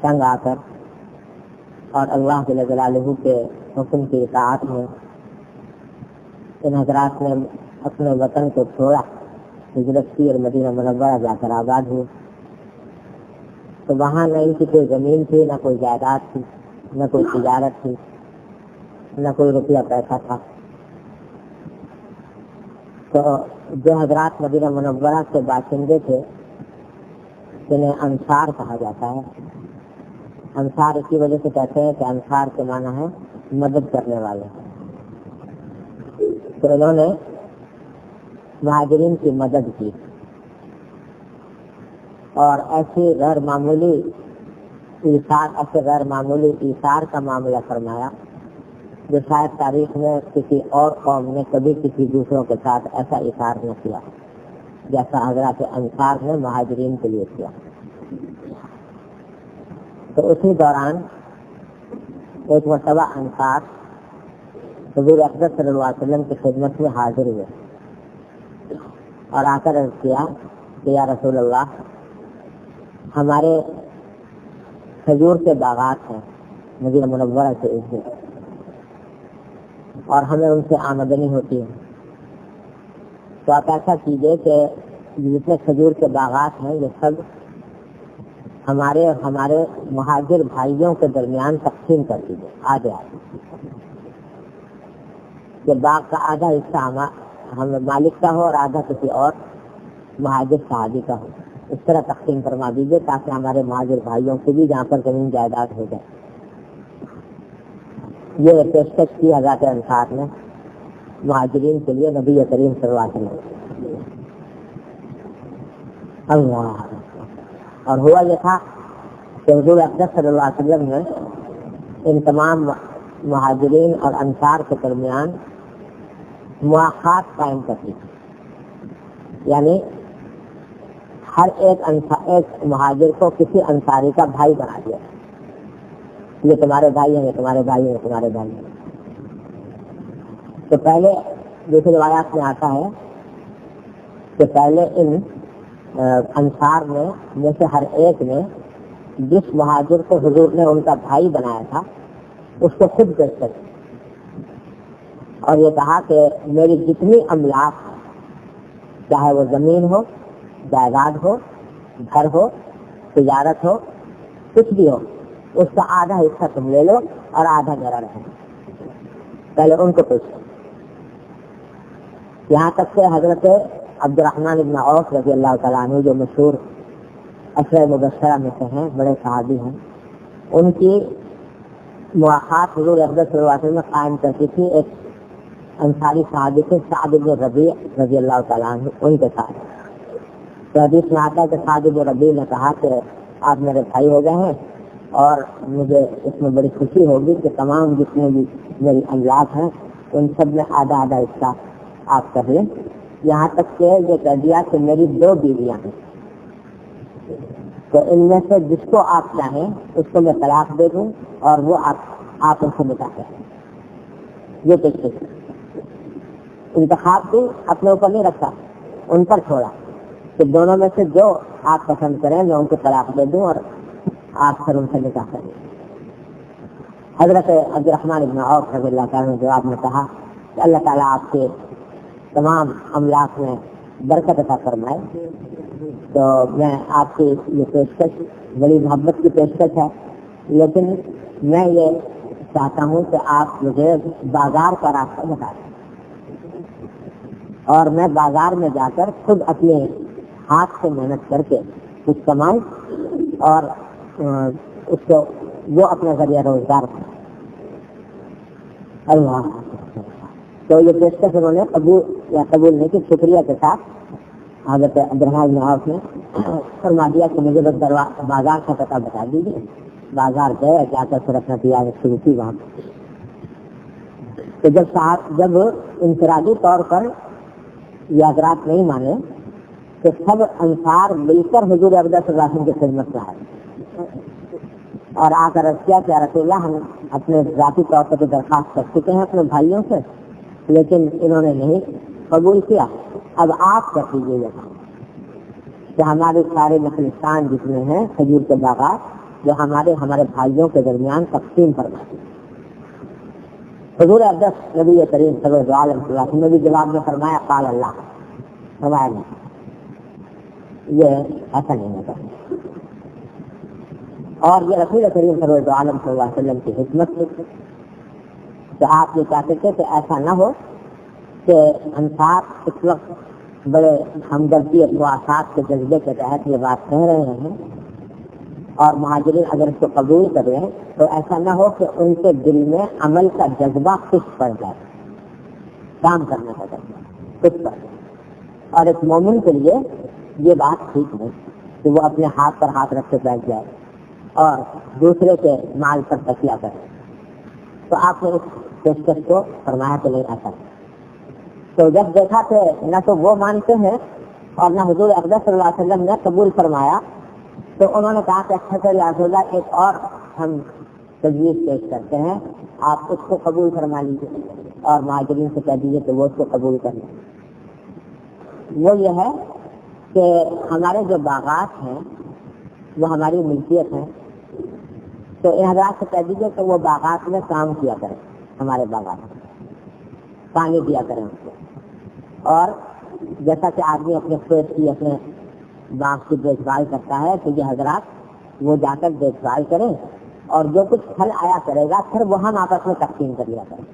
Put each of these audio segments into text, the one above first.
تنگ آ کر اور اللہ جل جلالہ کے حکم کی اطاعت میں ان حضرات نے اپنے وطن کو چھوڑا، ہجرت کی اور مدینہ منورہ جا کر آباد ہوئے. تو وہاں نہ ان کی کوئی زمین تھی، نہ کوئی جائیداد تھی، نہ کوئی تجارت تھی، نہ کوئی روپیہ پیسہ تھا. تو جو حضرات مدینہ منورہ کے باشندے تھے انہیں انصار کہا جاتا ہے. انصار اسی وجہ سے کہتے ہیں کہ انصار کے معنی ہے مدد کرنے والے. تو انہوں نے مہاجرین کی مدد کی اور ایسے غیر معمولی ایثار کا معاملہ فرمایا جو شاید تاریخ میں کسی اور قوم نے کبھی کسی دوسروں کے ساتھ ایسا ایثار نہ کیا جیسا حضرات انصار نے مہاجرین کے لیے کیا. تو اسی دوران ایک مرتبہ انصار حضور اقدس صلی اللہ علیہ وسلم کی خدمت میں حاضر ہوئے اور آ کر عرض کیا کہ یا رسول اللہ، ہمارے کھجور کے باغات ہیں مدینہ منورہ سے اور ہمیں ان سے آمدنی ہوتی ہے. تو آپ ایسا کیجئے کہ جتنے کھجور کے باغات ہیں یہ سب ہمارے اور ہمارے مہاجر بھائیوں کے درمیان تقسیم کر دیجیے آدھے کہ باغ کا آدھا حصہ ہم مالک کا ہو اور آدھا کسی اور مہاجر صحابی کا ہو. اس طرح تقسیم فرما دیجیے تاکہ ہمارے مہاجر بھائیوں سے بھی جہاں پر زمین جائیداد ہو جائے. یہ پیشکش کی حضرات انصار نے مہاجرین کے لیے نبی کریم صلی اللہ علیہ وسلم. اللہ اور ہوا یہ تھا کہ حضور اقدس صلی اللہ علیہ وسلم نے ان تمام مہاجرین اور انصار کے درمیان مواخات قائم کر دی. یعنی ہر ایک مہاجر کو کسی انصاری کا بھائی بنا دیا. یہ تمہارے بھائی ہیں، یہ تمہارے بھائی ہیں، تمہارے بھائی ہیں. تو پہلے دوسری روایات میں آتا ہے کہ پہلے ان انصار میں سے ہر ایک نے جس مہاجر کو حضور نے ان کا بھائی بنایا تھا اس کو خود پیش کر اور یہ کہا کہ میری جتنی املاک چاہے وہ زمین ہو، جائیداد ہو، گھر ہو، تجارت ہو، کچھ بھی ہو، اس کا آدھا حصہ تم لے لو اور آدھا میرا رہے. پہلے ان کو پیش کرو. یہاں تک کہ حضرت عبد الرحمن بن عوف رضی اللہ تعالیٰ عنہ جو مشہور عشرہ مبشرہ میں سے ہیں، بڑے صحابی ہیں، ان کی مواخات حضور اقدس صلی اللہ علیہ وسلم قائم کرتی تھی ایک انصاری صحابی تھے سعد بن ربیع رضی اللہ تعالیٰ عنہ، ان کے ساتھ. تو حدیث میں آتا ہے کہ سعد بن ربیع نے کہا کہ آپ میرے بھائی ہو گئے ہیں اور مجھے اس میں بڑی خوشی ہوگی کہ تمام جتنے بھی میری املاک ہیں ان سب میں آدھا آدھا حصہ آپ کر لیں. یہاں تک کہ یہ کہہ دیا کہ میری 2 بیویاں ہیں، تو ان میں سے جس کو آپ چاہیں اس کو میں طلاق دے دوں اور وہ آپ ان سے نکاح کریں. یہ کیسے انتخاب بھی اپنے اوپر نہیں رکھا، ان پر چھوڑا کہ دونوں میں سے جو آپ پسند کریں میں ان کو طلاق دے دوں اور آپ پھر ان سے نکاح کریں. حضرت عبد الرحمن بن عوف رضی اللہ تعالیٰ نے جواب میں کہا کہ اللہ تعالیٰ آپ کے تمام املاک میں برکت عطا فرمائے. تو میں آپ کی یہ پیشکش بڑی محبت کی پیشکش ہے، لیکن میں یہ چاہتا ہوں کہ آپ مجھے بازار کا راستہ بتا دیں اور میں بازار میں جا کر خود اپنے ہاتھ سے محنت کر کے کچھ کماؤں اور اس کو وہ اپنا ذریعہ روزگار کریں. اللہ. تو یہ پیشکش انہوں نے قبول نہیں کی. شکریہ کے ساتھ حضرت عبد الرحمن بن عوف نے فرما دیا کہ مجھے بس بازار کا پتہ بتا دیجیے. بازار گئے جا کر پھر اپنا تجارت شروع کی وہاں. تو جب انفرادی طور پر یہ حضرات نہیں مانے تو سب انصار مل کر حضور اقدس صلی اللہ علیہ وسلم کی خدمت میں آئے اور آ کر عرض کیا کہ رسول اللہ ہم اپنے ذاتی طور پر درخواست کر چکے ہیں اپنے بھائیوں سے، لیکن انہوں نے نہیں قبول کیا. اب آپ کر دیجیے گا کہ ہمارے سارے مخلصان جتنے ہیں کھجور کے باغات جو ہمارے بھائیوں کے درمیان تقسیم فرما دی۔ حضور اقدس نبی کریم صلی اللہ علیہ وسلم نے بھی جواب میں فرمایا قال اللہ، فرمایا نہیں، یہ ایسا نہیں ہوتا۔ اور یہ رسول کریم صلی اللہ علیہ وسلم کی حکمت ہے کہ آپ یہ چاہتے تھے کہ ایسا نہ ہو کہ انصار اس وقت بڑے ہمدردی اور مواصلات کے جذبے کے تحت یہ بات کہہ رہے ہیں، اور مہاجرین اگر اس کو قبول کریں تو ایسا نہ ہو کہ ان کے دل میں عمل کا جذبہ خشک پڑ جائے، کام کرنے کا جذبہ خشک پڑ جائے۔ اور ایک مومن کے لیے یہ بات ٹھیک نہیں کہ وہ اپنے ہاتھ پر ہاتھ رکھ کے بیٹھ جائے اور دوسرے کے مال پر تکیہ کرے۔ تو آپ نے اس پیشکش کو فرمایا کہ نہیں ایسا۔ تو جب دیکھا کہ نہ تو وہ مانتے ہیں اور نہ حضور اقدس صلی اللہ علیہ وسلم نے قبول فرمایا، تو انہوں نے کہا کہ اچھا یا رسول اللہ ایک اور ہم تجویز پیش کرتے ہیں، آپ اس کو قبول فرما لیجیے اور مہاجرین سے کہہ دیجیے کہ وہ اس کو قبول کر لیں۔ وہ یہ ہے کہ ہمارے جو باغات ہیں وہ ہماری ملکیت ہیں، تو ان حضرات سے کہہ دیجیے کہ وہ باغات میں کام کیا کریں، ہمارے باغات میں پانی دیا کریں اس کو، اور جیسا کہ آدمی اپنے کھیت کی اپنے باغ کی دیکھ بھال کرتا ہے تو یہ حضرات وہ جا کر دیکھ بھال کریں اور جو کچھ پھل آیا کرے گا پھر وہ ہم آپس میں تقسیم کر لیا کریں۔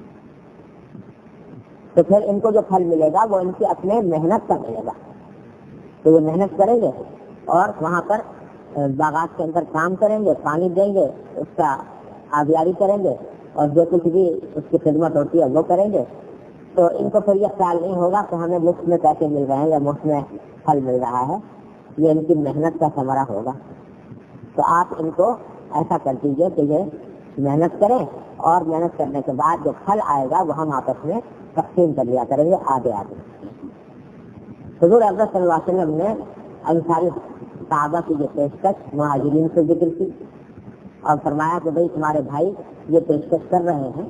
تو پھر ان کو جو پھل ملے گا وہ ان کی اپنے محنت کا ملے گا، تو وہ محنت کریں گے اور وہاں پر باغات کے اندر کام کریں گے، پانی دیں گے، اس کا آبیاری کریں گے اور جو کچھ بھی اس کی خدمت ہوتی ہے وہ کریں گے۔ تو ان کو پھر یہ خیال نہیں ہوگا کہ ہمیں مفت میں پیسے مل رہے ہیں یا مفت میں پھل مل رہا ہے، یہ ان کی محنت کا ثمرہ ہوگا۔ تو آپ ان کو ایسا کر دیجیے کہ یہ محنت کریں اور محنت کرنے کے بعد جو پھل آئے گا وہ ہم آپس میں تقسیم کر لیا کریں گے آدھے آدھے۔ حضور اقدس صلی اللہ علیہ وسلم نے انصاری صحابہ کی جو پیشکش مہاجرین سے ذکر کی اور فرمایا کہ بھائی تمہارے بھائی یہ پیشکش کر رہے ہیں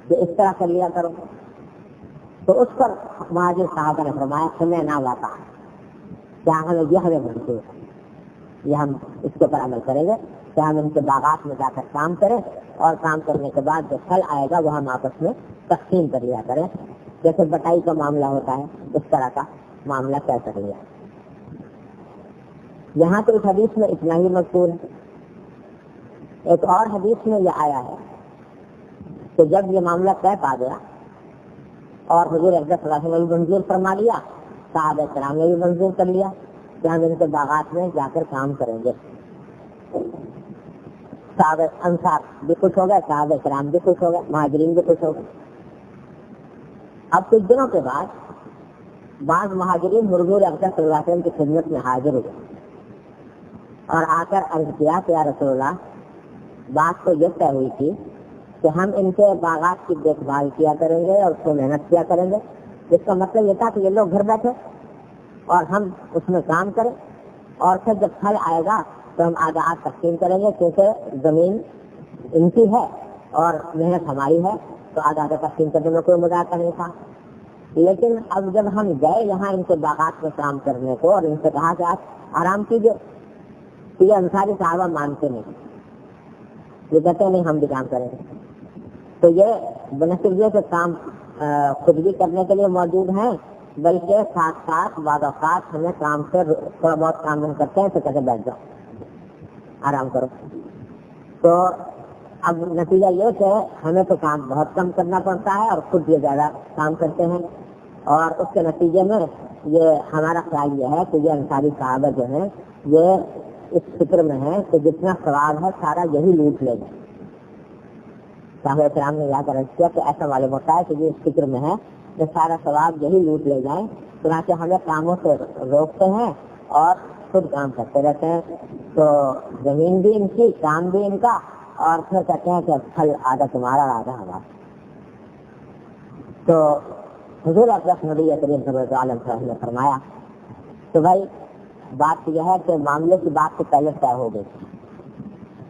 کہ اس طرح کر لیا کرو، تو اس پر مہاجر صحابہ نے فرمایا سمعنا واطعنا، کیا ہمیں منظور ہے، یہ ہم اس کے پر عمل کریں گے کہ ہم ان کے باغات میں جا کر کام کریں اور کام کرنے کے بعد جو پھل آئے گا وہ ہم آپس میں تقسیم کر لیا کریں، جیسے بٹائی کا معاملہ ہوتا ہے اس طرح کا معاملہ طے کر لیا۔ یہاں تو اس حدیث میں اتنا ہی مذکور ہے۔ ایک اور حدیث میں یہ آیا ہے کہ جب یہ معاملہ طے پا گیا اور حضور اقدس صلی اللہ علیہ وسلم نے منظور فرما لیا، صحابہ کرام نے بھی منظور کر لیا کہ ہم ان کے باغات میں جا کر کام کریں گے۔ صحابہ انصار بھی خوش ہو گئے، صحابہ کرام بھی خوش ہو گئے، مہاجرین بھی خوش ہو گئے۔ اب کچھ دنوں کے بعد بعض مہاجرین حضور اقدس صلی اللہ علیہ وسلم کی خدمت میں حاضر ہوئے اور آ کر عرض کیا کہ یا رسول اللہ، بات تو یہ طے ہوئی تھی کہ ہم ان کے باغات کی دیکھ بھال کیا کریں گے اور اس کو محنت کیا کریں گے، اس کا مطلب یہ تھا کہ یہ لوگ گھر بیٹھے اور ہم اس میں کام کریں اور پھر جب پھل آئے گا تو ہم آدھا آدھ تقسیم کریں گے، کیونکہ زمین ان کی ہے اور محنت ہماری ہے، تو آدھا آدھا تقسیم کرنے میں کوئی مذاکرہ نہیں تھا۔ لیکن اب جب ہم گئے یہاں ان کے باغات میں کام کرنے کو اور ان سے کہا کہ آپ آرام کیجیے، تو یہ انصاری صحابہ مانتے نہیں، یہ کہتے نہیں ہم بھی کام کریں گے۔ تو یہ بنسبت سے کام خود بھی کرنے کے لیے موجود ہیں، بلکہ ساتھ ساتھ بعض اوقات ہمیں کام سے تھوڑا بہت کام ہم کرتے ہیں تو کہتے بیٹھ جاؤ آرام کرو۔ تو اب نتیجہ یہ کہ ہمیں تو کام بہت کم کرنا پڑتا ہے اور خود یہ زیادہ کام کرتے ہیں، اور اس کے نتیجے میں یہ ہمارا خیال یہ ہے کہ یہ انصاری صحابہ جو ہیں یہ اس فکر میں ہے کہ جتنا ثواب ہے سارا یہی لوٹ لے گا۔ صحابہ کرام نے یاد رکھا کہ ایسا معلوم ہوتا ہے کہ یہ اس فکر میں ہے کہ سارا ثواب یہی لوٹ لے جائیں، چنانچہ ہمیں کاموں سے روکتے ہیں اور خود کام کرتے رہتے ہیں۔ تو زمین بھی ان کی، کام بھی ان کا، اور پھر کہتے ہیں کہ پھل آدھا تمہارا آدھا ہمارا۔ تو حضور اقدس نبی کریم صلی اللہ علیہ وسلم نے فرمایا تو بھائی بات یہ ہے کہ معاملے کی بات تو پہلے طے ہو گئی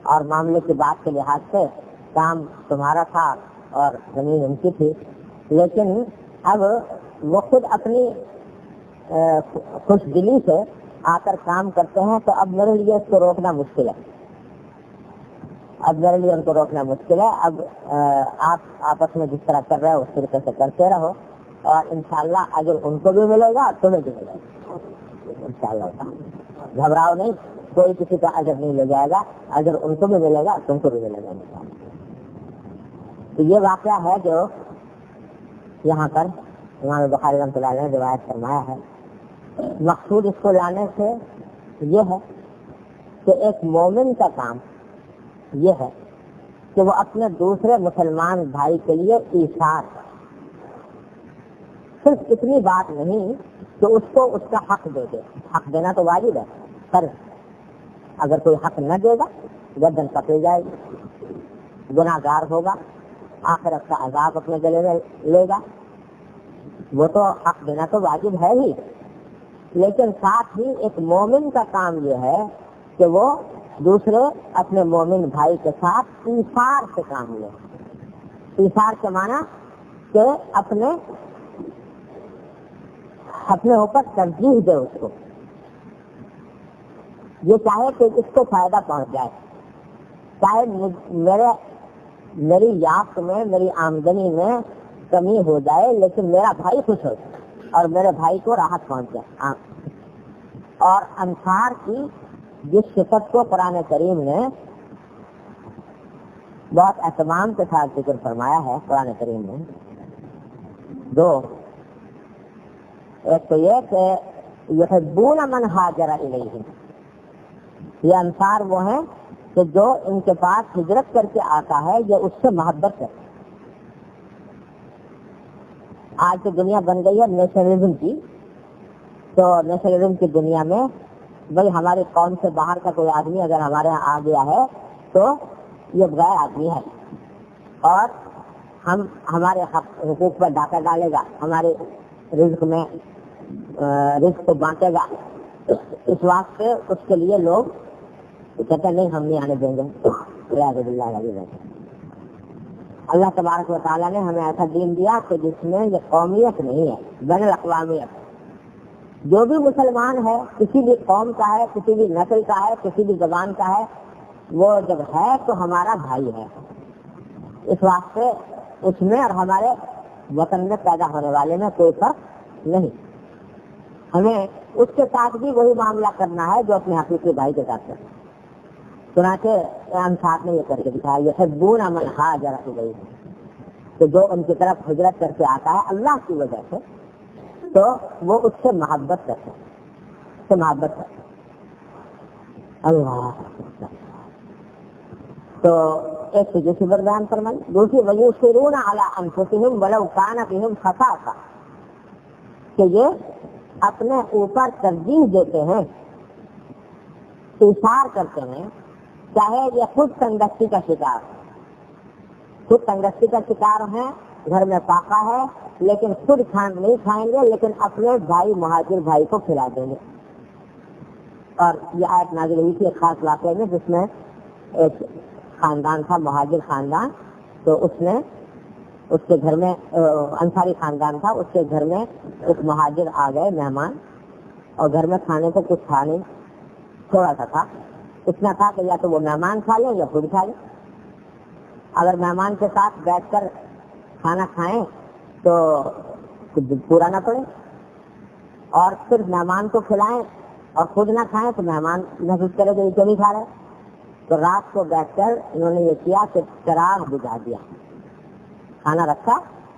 اور معاملے کی بات کے لحاظ سے کام تمہارا تھا اور زمین ان کی تھی، لیکن اب وہ خود اپنی خوش دلی سے آ کر کام کرتے ہیں، تو اب میرے لیے اس کو روکنا مشکل ہے۔ اب میرے لیے ان کو روکنا مشکل ہے. اب آپ آپس میں جس طرح کر رہے ہو اس طریقے سے کرتے رہو اور انشاءاللہ اجر ان کو بھی ملے گا تمہیں بھی ملے گا انشاءاللہ. گھبراؤ نہیں, کوئی کسی کا اجر نہیں لے جائے گا, اجر ان کو بھی ملے گا تم کو بھی ملے گا. تو یہ واقعہ ہے جو یہاں پر امام بخاری رحمۃ اللہ علیہ نے روایت فرمایا ہے. مقصود اس کو لانے سے یہ ہے کہ ایک مومن کا کام یہ ہے کہ وہ اپنے دوسرے مسلمان بھائی کے لیے ایثار, صرف اتنی بات نہیں کہ اس کو اس کا حق دے دے. حق دینا تو واجب ہے, پر اگر کوئی حق نہ دے گا گردن پکڑ جائے گی, گناہ گار ہوگا, آخرت کا عذاب اپنے گلے میں لے گا. وہ تو حق دینا تو واجب ہے ہی, لیکن ساتھ ہی ایک مومن کا کام یہ ہے کہ وہ دوسرے اپنے مومن بھائی کے ساتھ ایثار سے کام لے. ایثار کے معنی کہ اپنے اوپر ترجیح دے اس کو, یہ چاہے کہ اس کو فائدہ پہنچ جائے, چاہے میری یافت میں میری آمدنی میں کمی ہو جائے لیکن میرا بھائی خوش ہو اور میرے بھائی کو راحت پہنچ جائے. اور انصار کی جس صفت کو قرآن کریم نے بہت اہتمام کے ساتھ ذکر فرمایا ہے قرآن کریم میں, دو, ایک تو یہ کہ یحبون من ہاجر الیہم, یہ انصار وہ ہیں کہ جو ان کے پاس ہجرت کر کے آتا ہے یہ اس سے محبت ہے. آج تو دنیا بن گئی ہے نیشنلزم کی, تو نیشنلزم کی دنیا میں بھائی ہماری قوم سے باہر کا کوئی آدمی اگر ہمارے یہاں آ گیا ہے تو یہ غیر آدمی ہے اور ہمارے حقوق پر ڈاکہ ڈالے گا, ہمارے رزق میں رزق کو بانٹے گا. اس واسطے اس کے لیے لوگ کہتے نہیں ہم نہیں آنے دیں گے. اللہ تبارک و تعالیٰ نے ہمیں ایسا دین دیا کہ جس میں یہ قومیت نہیں ہے, بین الاقوامیت. جو بھی مسلمان ہے کسی بھی قوم کا ہے, کسی بھی نسل کا ہے, کسی بھی زبان کا ہے, وہ جب ہے تو ہمارا بھائی ہے. اس واسطے اس میں اور ہمارے وطن میں پیدا ہونے والے میں کوئی فرق نہیں. ہمیں اس کے ساتھ بھی وہی معاملہ کرنا ہے جو اپنے حقیقی بھائی کے ساتھ کرنا ہے. چنانچہ انصار نے یہ کر کے دکھایا یحبون من ہاجر الیہم, کہ جو ان کی طرف ہجرت کر کے آتا ہے اللہ کی وجہ سے تو وہ اس سے محبت کرتے ہیں, اللہ. تو ایک تو جیسی بیان فرمائی, دوسری ویؤثرون علی انفسہم ولو کان بہم خصاصہ, کہ یہ اپنے اوپر ترجیح دیتے ہیں, ایثار کرتے ہیں, چاہے یہ خود تنگستی کا شکار ہیں, گھر میں فاقہ ہے لیکن خود نہیں کھائیں گے لیکن اپنے بھائی مہاجر بھائی کو کھلا دیں گے. اور یہ آیت نازل ہوئی تھی ایک خاص واقعے میں جس میں ایک خاندان تھا, مہاجر خاندان, تو اس کے گھر میں انصاری خاندان تھا, اس کے گھر میں ایک مہاجر آ گئے مہمان, اور گھر میں کھانے کو کچھ تھا نہیں, تھوڑا سا تھا. اتنا تھا کہ یا تو وہ مہمان کھا لیں یا خود کھا لیں. اگر مہمان کے ساتھ بیٹھ کر کھانا کھائیں تو پورا نہ پڑے, اور صرف مہمان کو کھلائیں اور خود نہ کھائیں تو مہمان محسوس کرے کہ یہ کیوں نہیں کھا رہے. تو رات کو بیٹھ کر انہوں نے یہ کیا کہ چراغ بجھا دیا, کھانا رکھا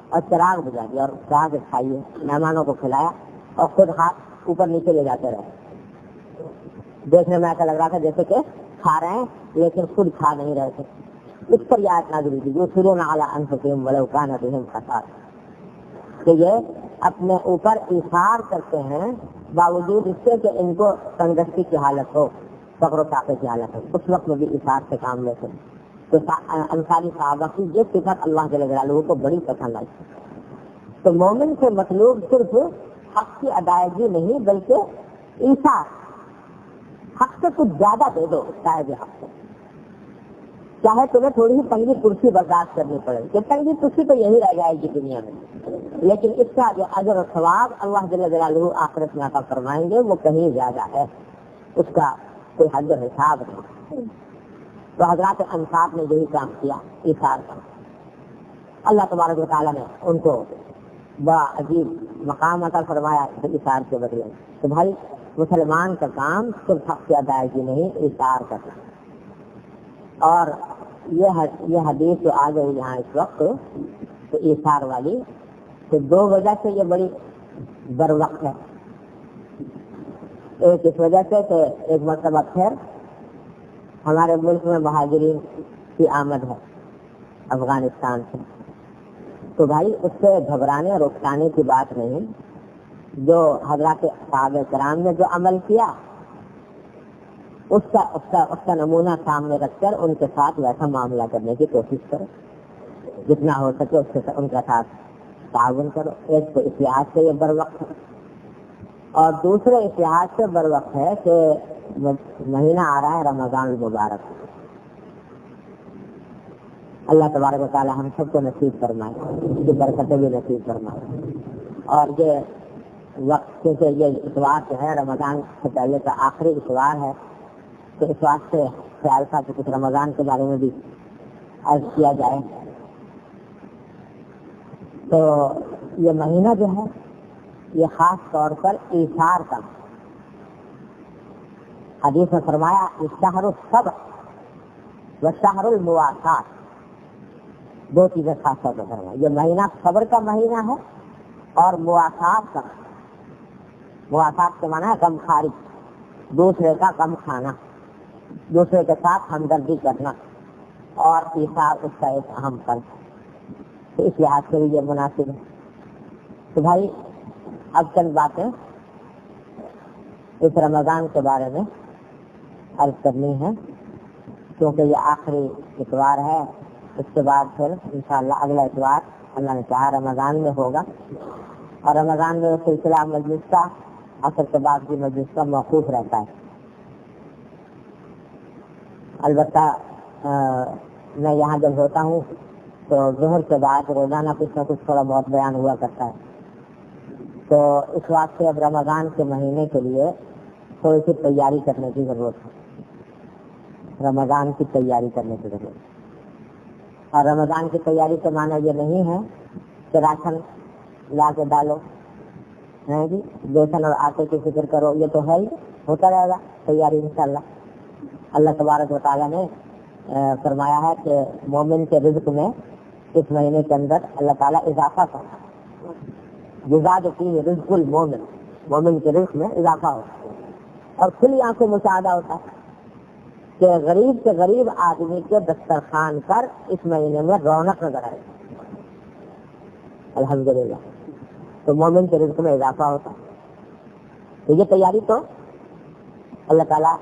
اور چراغ بجھا دیا اور کہا کہ کھائیے. مہمانوں کو کھلایا اور خود ہاتھ اوپر نیچے لے جاتے رہے. دیکھنے میں ایسا لگ رہا تھا جیسے کہ کھا رہے ہیں لیکن خود کھا نہیں رہے تھے. اس پر یہ آیت نازل ہوئی یؤثرون علی انفسہم ولو کان بہم خصاصہ, کہ یہ اپنے اوپر ایثار کرتے ہیں باوجود اس کے کہ ان کو تنگستی کی حالت ہو, فقر و طاقت کی حالت ہو, اس وقت میں بھی ایثار سے کام لیتے ہیں. تو انصاری صحابہ کی یہ صفت اللہ جل جلالہ کو بڑی پسند آئی. تو مومن سے مطلوب صرف حق کی ادائیگی نہیں بلکہ ایثار, حق سے کچھ زیادہ دے دو صاحب حق سے, چاہے تمہیں تھوڑی سی تنگی کرسی برداشت کرنی پڑے, کہ تنگی کرسی تو یہی رہ جائے گی دنیا میں, لیکن اس کا جو اجر و ثواب اللہ جل جلالہ آخرت میں عطا فرمائیں گے وہ کہیں زیادہ ہے, اس کا کوئی حد و حساب نہیں. تو حضرات انصار نے یہی کام کیا، ایثار کا۔ اللہ تبارک و تعالیٰ نے ان کو بڑا عجیب مقام عطا فرمایا ایثار کے بدلے۔ تو بھائی مسلمان کا کام صرف حق کی ادائیگی نہیں، ایثار کرنا۔ اور یہ حدیث جو آ گئی یہاں اس وقت تو ایثار والی، تو دو وجہ سے یہ بڑی بر وقت ہے۔ ایک اس وجہ سے کہ ایک مرتبہ پھر ہمارے ملک میں مہاجرین کی آمد ہے افغانستان سے، تو بھائی اس سے گھبرانے اور اکتانے کی بات نہیں۔ جو حضرات صحابہ کرام نے جو عمل کیا اس کا نمونہ سامنے رکھ کر ان کے ساتھ ویسا معاملہ کرنے کی کوشش کرو، جتنا ہو سکے اس کے ان کا ساتھ تعاون کرو۔ ایک تو اس لحاظ سے یہ بر وقت ہے، اور دوسرے اس لحاظ سے بر وقت ہے کہ مہینہ آ رہا ہے رمضان المبارک۔ اللہ تبارک و تعالی ہم سب کو نصیب فرمائے، اس کی برکتیں بھی نصیب فرمائے۔ اور یہ وقت کیونکہ یہ اتوار جو ہے رمضان سے پہلے کا آخری اتوار ہے، تو اس وقت سے خیال تھا کہ کچھ رمضان کے بارے میں بھی عرض کیا جائے۔ تو یہ مہینہ جو ہے یہ خاص طور پر ایثار کا، حدیث میں فرمایا شہر الصبر و شہر المواسات، دو چیزیں خاص طور پر فرمایا۔ یہ مہینہ صبر کا مہینہ ہے اور مواسات کا۔ مواسات کے معنی ہے کم خاری، دوسرے کا کم کھانا، دوسرے کے ساتھ ہمدردی کرنا، اور ایثار اس کا ایک اہم فرق ہے۔ تو اس لحاظ سے بھی یہ مناسب ہے۔ تو بھائی اب چند باتیں اس رمضان کے بارے میں عرض کرنی ہے، کیونکہ یہ آخری اتوار ہے۔ اس کے بعد پھر انشاءاللہ اگلا اتوار اللہ نے چاہا رمضان میں ہوگا، اور رمضان میں سلسلہ مجلس کا عصر کے بعد کی مجلس کا موقوف رہتا ہے۔ البتہ میں یہاں جب ہوتا ہوں تو ظہر کے بعد روزانہ کچھ نہ کچھ تھوڑا بہت بیان ہوا کرتا ہے۔ تو اس واسطے اب رمضان کے مہینے کے لیے تھوڑی سی تیاری کرنے کی ضرورت ہے، رمضان کی تیاری کرنے کی ضرورت ہے۔ اور رمضان کی تیاری کے معنی یہ نہیں ہے کہ راشن لا کے ڈالو، ہے جی بیسن اور آٹے کی فکر کرو، یہ تو ہے ہی، ہوتا رہے گا تیاری انشاءاللہ۔ اللہ تبارک و تعالیٰ نے فرمایا ہے کہ مومن کے رزق میں اس مہینے کے اندر اللہ تعالیٰ اضافہ کرتا ہے، جزاد کی رزق المومن، مومن کے رزق میں اضافہ ہوتا ہے۔ اور کھلی آنکھوں مشاہدہ ہوتا ہے کہ غریب سے غریب آدمی کے دسترخوان پر اس مہینے میں رونق نظر آئے، الحمدللہ۔ تو مومن کے رزق میں اضافہ ہوتا ہے۔ تو یہ تیاری تو اللہ تعالیٰ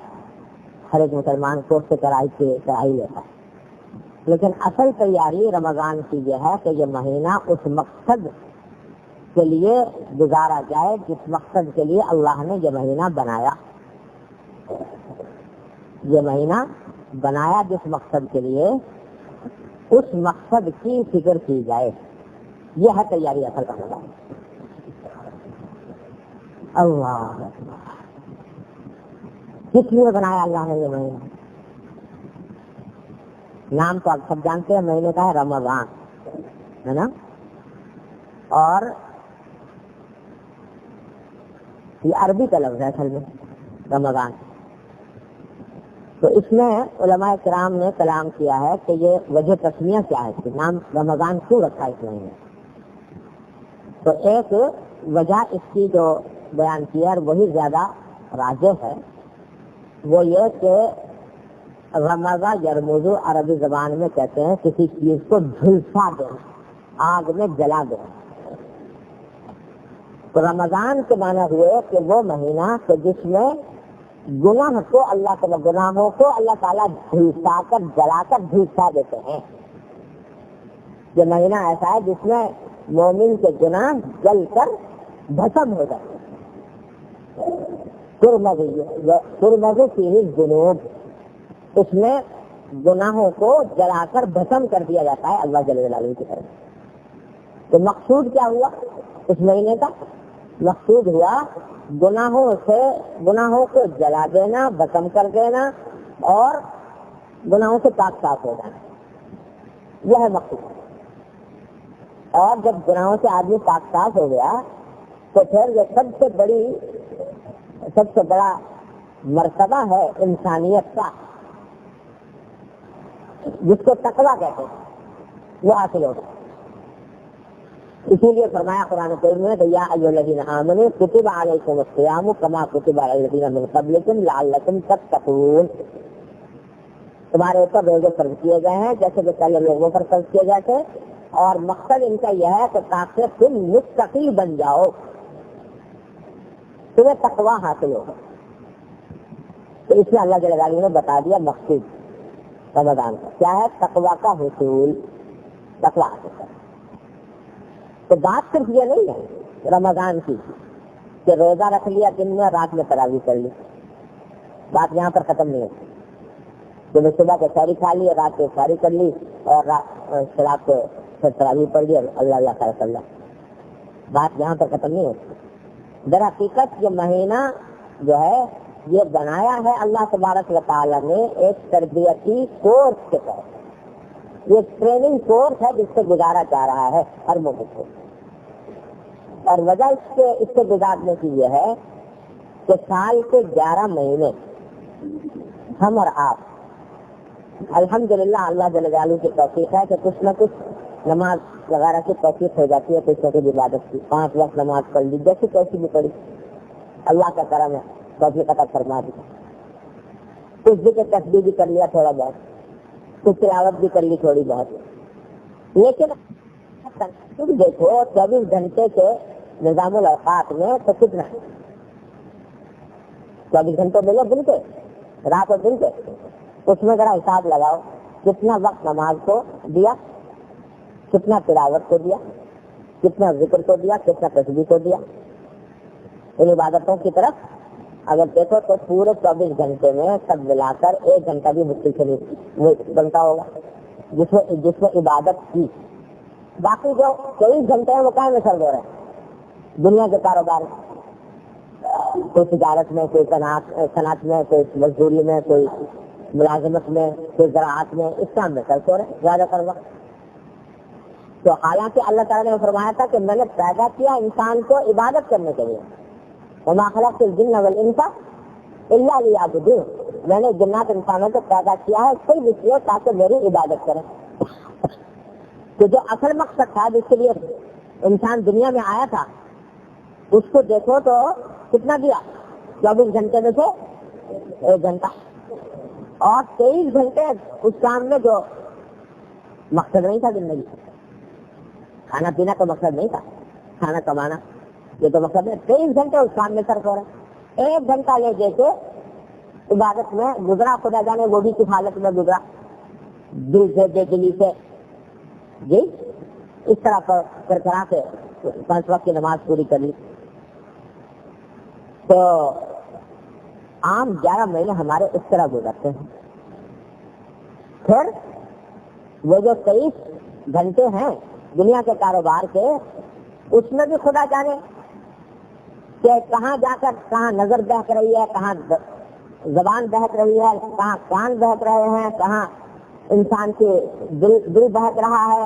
ہر ایک مسلمان کو سے کرائی لیتا ہے، لیکن اصل تیاری رمضان کی یہ ہے کہ یہ مہینہ اس مقصد کے لیے گزارا جائے جس مقصد کے لیے اللہ نے یہ مہینہ بنایا۔ یہ مہینہ بنایا جس مقصد کے لیے، اس مقصد کی فکر کی جائے، یہ ہے تیاری اصل کا مطلب۔ اللہ کس لیے بنایا اللہ نے یہ مہینہ؟ نام تو آپ سب جانتے ہیں مہینے کا ہے رمضان، ہے نا؟ اور یہ عربی کا لفظ ہے اصل میں رمضان۔ تو اس میں علماء کرام نے کلام کیا ہے کہ یہ وجہ تسمیہ کیا ہے، اس کے نام رمضان کیوں رکھا اس مہینے؟ تو ایک وجہ اس کی جو بیان کی ہے اور وہی زیادہ راجح ہے، وہ یہ کہ رمضان یرمزو عربی زبان میں کہتے ہیں کسی چیز کو جھلسا دینا، آگ میں جلا دینا۔ تو رمضان کے معنی ہوئے کہ وہ مہینہ کہ جس میں گناہ کو اللہ کے گناہوں کو اللہ تعالیٰ جھلسا کر جلا کر جھلسا دیتے ہیں۔ یہ مہینہ ایسا ہے جس میں مومن کے گناہ جل کر بھسم ہو جاتے ہیں۔ ترمز فیہ الذنوب، اس میں گناہوں کو جلا کر بھسم کر دیا جاتا ہے اللہ جل جلالہ کی طرف۔ تو مقصود کیا ہوا اس مہینے کا؟ مقصود ہوا گناہوں کو جلا دینا، بھسم کر دینا، اور گناہوں سے پاک صاف ہو جانا، یہ ہے مقصود۔ اور جب گناہوں سے آدمی پاک صاف ہو گیا تو پھر یہ سب سے بڑا مرتبہ ہے انسانیت کا، جس کو تقویٰ کہتے ہیں، وہ حاصل ہوگا۔ اسی لیے فرمایا قرآن کریم میں کہ یا ایھا الذین آمنوا کتب علیکم الصیام کما کتب علی الذین من قبلکم لعلکم تتقون، تمہارے اوپر روزے فرض کیے گئے ہیں جیسے کہ پہلے لوگوں پر فرض کیے گئے تھے، اور مقصد ان کا یہ ہے کہ تاکہ تم متقی بن جاؤ، تمہیں تقویٰ حاصل ہوگا۔ تو اس میں اللہ جل جلالہ نے بتا دیا مقصد رمضان کا کیا ہے، تقویٰ کا حصول، تقویٰ حاصل کرنا۔ تو بات صرف یہ نہیں ہے رمضان کی کہ روزہ رکھ لیا دن میں، رات میں تراویح کر لی، بات یہاں پر ختم نہیں ہوتی کہ صبح کو سحری کھا لی، رات کو سحری کر لی، اور رات کو پھر تراویح پڑھ لی اور اللہ اللہ خیر صلی اللہ، بات یہاں پر ختم نہیں ہوتی۔ در حقیقت یہ مہینہ جو ہے یہ بنایا ہے اللہ تبارک و تعالیٰ نے ایک تربیتی کورس کے طرف، یہ ٹریننگ کورس ہے جس سے گزارا جا رہا ہے ہر موقع کو، اور وجہ اس سے گزارنے کی یہ ہے کہ سال کے 11 مہینے ہم اور آپ الحمدللہ اللہ جل جلالہ کی توفیق ہے کہ کچھ نہ کچھ نماز وغیرہ کی توفیق ہو جاتی ہے، کچھ نہ کچھ عبادت کی، 5 وقت نماز پڑھ لی جیسی کیسی بھی پڑھی، اللہ کا کرم ہے، توفیق عطا فرما دی، کچھ ذکر تسبیح بھی کر لیا تھوڑا بہت، کچھ تلاوت بھی کر لی تھوڑی بہت، لیکن دیکھو 24 گھنٹے کے نظام الاوقات میں تو کتنا 24 گھنٹے ملے دن کے، رات اور دن کے، اس میں ذرا حساب لگاؤ کتنا وقت نماز کو دیا، کتنا تلاوت کو دیا، کتنا ذکر کو دیا، کتنا تسبیح کو دیا، ان عبادتوں کی طرف اگر دیکھو تو پورے 24 گھنٹے میں سب ملا کر 1 گھنٹہ بھی مشکل سے نہیں بنتا ہوگا جس میں عبادت کی، باقی جو 23 گھنٹے ہیں وہ کہاں میں سر ہو رہے ہیں، دنیا کے کاروبار میں، کوئی تجارت میں، کوئی صنعت میں، کوئی مزدوری میں، کوئی ملازمت میں، کوئی زراعت میں، اس کام میں سر ہو رہے ہیں زیادہ تر وقت۔ تو حالانکہ اللہ تعالیٰ نے فرمایا تھا کہ میں نے پیدا کیا انسان کو عبادت کرنے کے لیے، وما خلقت الجن والانس الا لیعبدون، میں نے جنات انسانوں کو پیدا کیا ہے صرف اس لیے تاکہ میری عبادت کریں۔ تو جو اصل مقصد تھا جس کے لیے انسان دنیا میں آیا تھا اس کو دیکھو تو کتنا دیا، 24 گھنٹے میں سے 1 گھنٹہ، اور 23 گھنٹے اس کام میں جو مقصد نہیں تھا زندگی، کھانا پینا تو مقصد نہیں تھا، کھانا کمانا یہ تو مقصد ہے، 23 گھنٹے اس کام میں صرف ہو رہے، 1 گھنٹہ لے دے کے عبادت میں گزرا، خدا جانے وہ بھی کس حالت میں گزرا، دل سے بے دلی سے، جی اس طرح کر کے 5 وقت کی نماز پوری کر لی۔ تو عام 11 مہینے ہمارے اس طرح گزرتے ہیں، پھر وہ جو 23 گھنٹے ہیں دنیا کے کاروبار کے، اس میں بھی خدا جانے کہ کہاں جا کر کہاں نظر بہک رہی ہے، کہاں زبان بہک رہی ہے، کہاں کان بہک رہے ہیں، کہاں انسان کے دل بہک رہا ہے،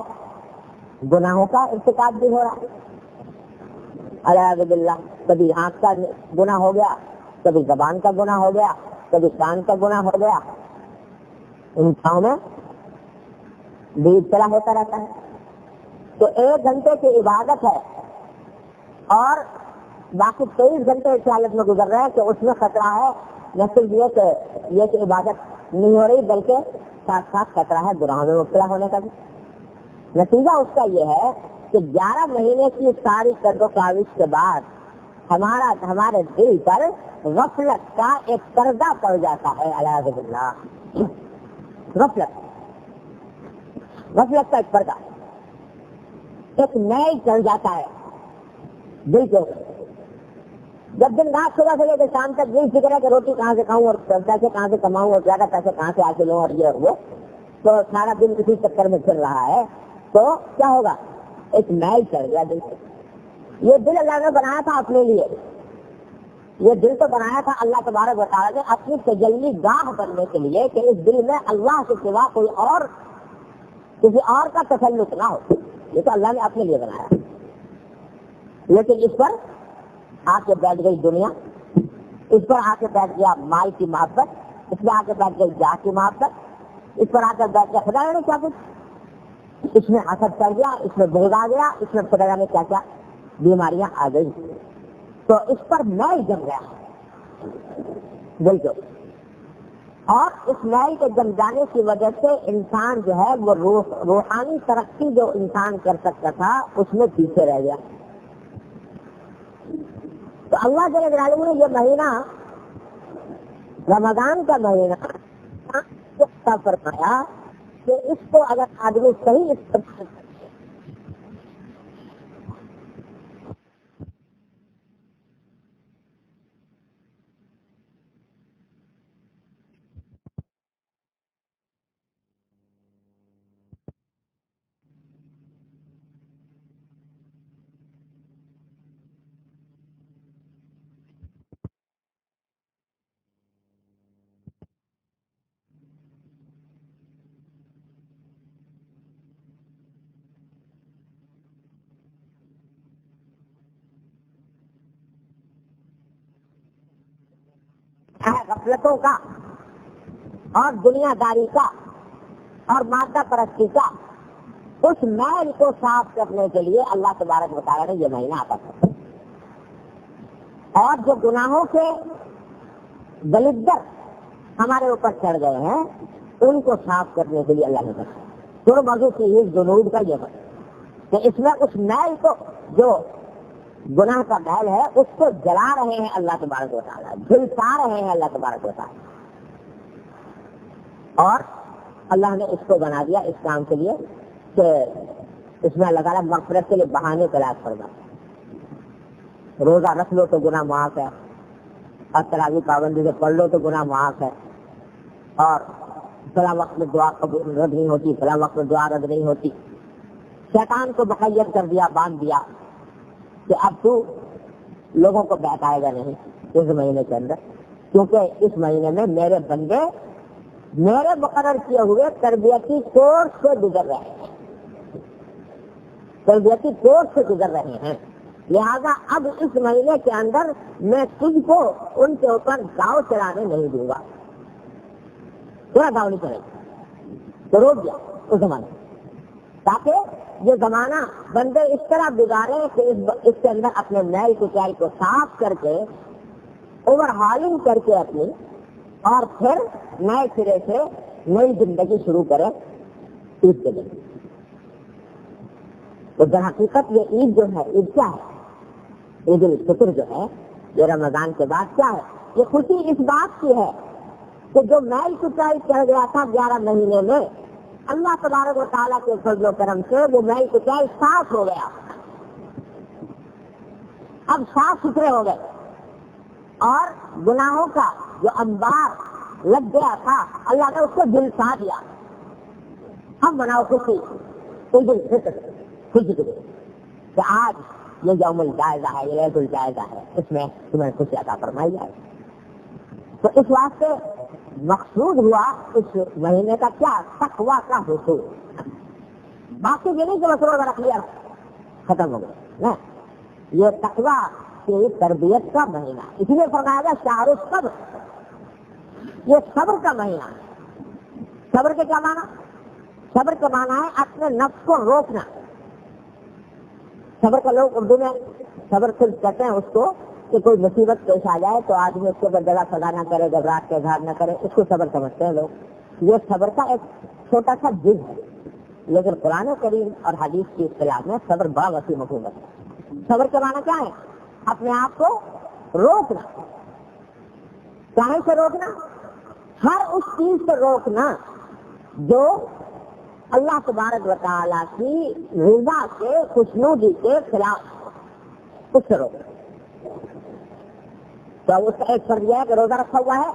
گناہوں کا ارتکاب بھی ہو رہا ہے اعوذ باللہ، کبھی آنکھ کا گناہ ہو گیا، کبھی زبان کا گناہ ہو گیا، کبھی کان کا گناہ ہو گیا، انسانوں میں بھی ابتلا ہوتا رہتا ہے۔ تو 1 گھنٹے کی عبادت ہے اور باقی 23 گھنٹے اس حالت میں گزر رہے ہیں کہ اس میں خطرہ ہے نہ صرف یہ کہ عبادت نہیں ہو رہی بلکہ ساتھ ساتھ خطرہ ہے گناہوں میں مبتلا ہونے کا بھی۔ نتیجہ اس کا یہ ہے کہ 11 مہینے کی ساری قد و کاوش کے بعد ہمارے دل پر غفلت کا ایک پردہ پڑ جاتا ہے، اعوذ باللہ، غفلت کا ایک پردہ، ایک میل چل جاتا ہے دل کے اوپر۔ جب دن رات صبح سے لے کے شام تک دل فکر ہے کہ روٹی کہاں سے کھاؤں اور پیسے کہاں سے کماؤں اور زیادہ پیسے کہاں سے حاصل ہوں اور یہ اور وہ، تو سارا دن اسی چکر میں پھر رہا ہے، تو کیا ہوگا، ایک میل چڑھ گیا دل سے۔ یہ دل اللہ نے بنایا تھا اپنے لیے، یہ دل تو بنایا تھا اللہ تبارک و تعالیٰ نے اپنی تجلی گاہ بننے کے لیے کہ اس دل میں اللہ کے سوا کوئی اور کسی اور کا تسلط نہ ہو. یہ تو اللہ نے اپنے لیے بنایا. لیکن اس پر آ کے بیٹھ گئی دنیا, اس پر آ کے بیٹھ گیا مال کی محبت, اس میں آ کے بیٹھ گئی جاہ کی محبت, اس پر آ کر بیٹھ گیا خدا نے کیا کچھ, اس میں حسد چل گیا, اس میں بغض آ گیا, اس میں خدا نے کیا کیا بیماریاں آ گئی. تو اس پر میل جم گیا بالکل, اور اس میل کے جم جانے کی وجہ سے انسان جو ہے وہ روحانی ترقی جو انسان کر سکتا تھا اس میں پیچھے رہ گیا. تو اللہ جل جلالہ نے یہ مہینہ رمضان کا مہینہ فرمایا کہ اس کو اگر آدمی صحیح استعمال غفلتوں کا اور دنیا داری کا اور مادہ پرستی کا, اس میل کو صاف کرنے کے لیے اللہ تبارک و تعالیٰ نے یہ مہینہ عطا کیا. اور جو گناہوں کے دلدر ہمارے اوپر چڑھ گئے ہیں ان کو صاف کرنے کے لیے اللہ نے کہا تو موضوع کی جنوب کا یہ کہ اس میں اس میل کو جو گناہ کا میل ہے اس کو جلا رہے ہیں اللہ تبارک و تعالیٰ, جلسا رہے ہیں اللہ تبارک و تعالیٰ. اور اللہ نے اس کو بنا دیا اس کام کے لیے کہ اس میں اللہ تعالیٰ مغفرت کے لیے بہانے تلاش کرنا. روزہ رکھ لو تو گناہ معاف ہے, اور تراویح پابندی سے پڑھ لو تو گناہ معاف ہے, اور فلاں وقت میں دعا قبول رد نہیں ہوتی, فلاں وقت میں دعا رد نہیں ہوتی. شیطان کو مقید کر دیا, باندھ دیا کہ اب تو لوگوں کو بہتائے گا نہیں اس مہینے کے اندر, کیونکہ اس مہینے میں میرے بندے میرے مقرر کیے ہوئے تربیتی کورس سے گزر رہے ہیں, تربیتی کورس سے گزر رہے ہیں. لہذا اب اس مہینے کے اندر میں تجھ کو ان کے اوپر گاؤں چلانے نہیں دوں گا, تھوڑا گاؤں نہیں چلے گا. تو روک دیا اس زمانے, تاکہ یہ زمانہ بندے اس طرح گزارے کہ اس کے اندر اپنے میل کچیل کو صاف کر کے اوور ہالنگ کر کے اپنی, اور پھر نئے سرے سے نئی زندگی شروع کرے عید کے دن. تو در حقیقت یہ عید جو ہے, عید کیا ہے؟ عید الفطر جو ہے یہ رمضان کے بعد کیا ہے؟ یہ خوشی اس بات کی ہے کہ جو میل کچیل چڑھ گیا تھا 11 مہینے میں, اللہ تبارک و تعالیٰ کے فضل و کرم سے وہ میل کچیل صاف ہو گیا, اب صاف ستھرے ہو گئے, اور گناہوں کا جو انبار لگ گیا تھا اللہ نے اس کو جلسا دیا. اب مناؤ خوشی, عید الفطر خوشی کے لیے کہ آج یہ یوم الجائزہ ہے, یہ عید الجائزہ ہے, اس میں تمہیں خوشی عطا فرمائی جائے. تو اس واسطے مقصود ہوا اس مہینے کا کیا؟ تقویٰ کا حصول. باقی یہ نہیں کہ مسئلہ رکھ لیا ختم ہو گیا, یہ تقویٰ کی تربیت کا مہینہ, اس لیے فرمایا گیا شہر الصبر, یہ صبر کا مہینہ. صبر کے کیا معنی؟ صبر کا معنی ہے اپنے نفس کو روکنا. صبر کا لوگ اردو میں صبر صرف کہتے ہیں اس کو کہ کوئی مصیبت پیش آ جائے تو آدمی اس کے اوپر جگہ سزا نہ کرے, گھبراہٹ کے اظہار نہ کرے, اس کو صبر سمجھتے ہیں لوگ. یہ صبر کا ایک چھوٹا سا جز ہے, لیکن قرآن کریم اور حدیث کی اصطلاح میں صبر بڑا وسیع مفہوم ہے. صبر کا معنی کیا ہے؟ اپنے آپ کو روکنا. کہاں سے روکنا؟ ہر اس چیز سے روکنا جو اللہ تبارک و تعالیٰ کی رضا کے, خوشنودی کے خلاف, اس سے روکنا. تو اس کا ایک فرض یہ ہے کہ روزہ رکھا ہوا ہے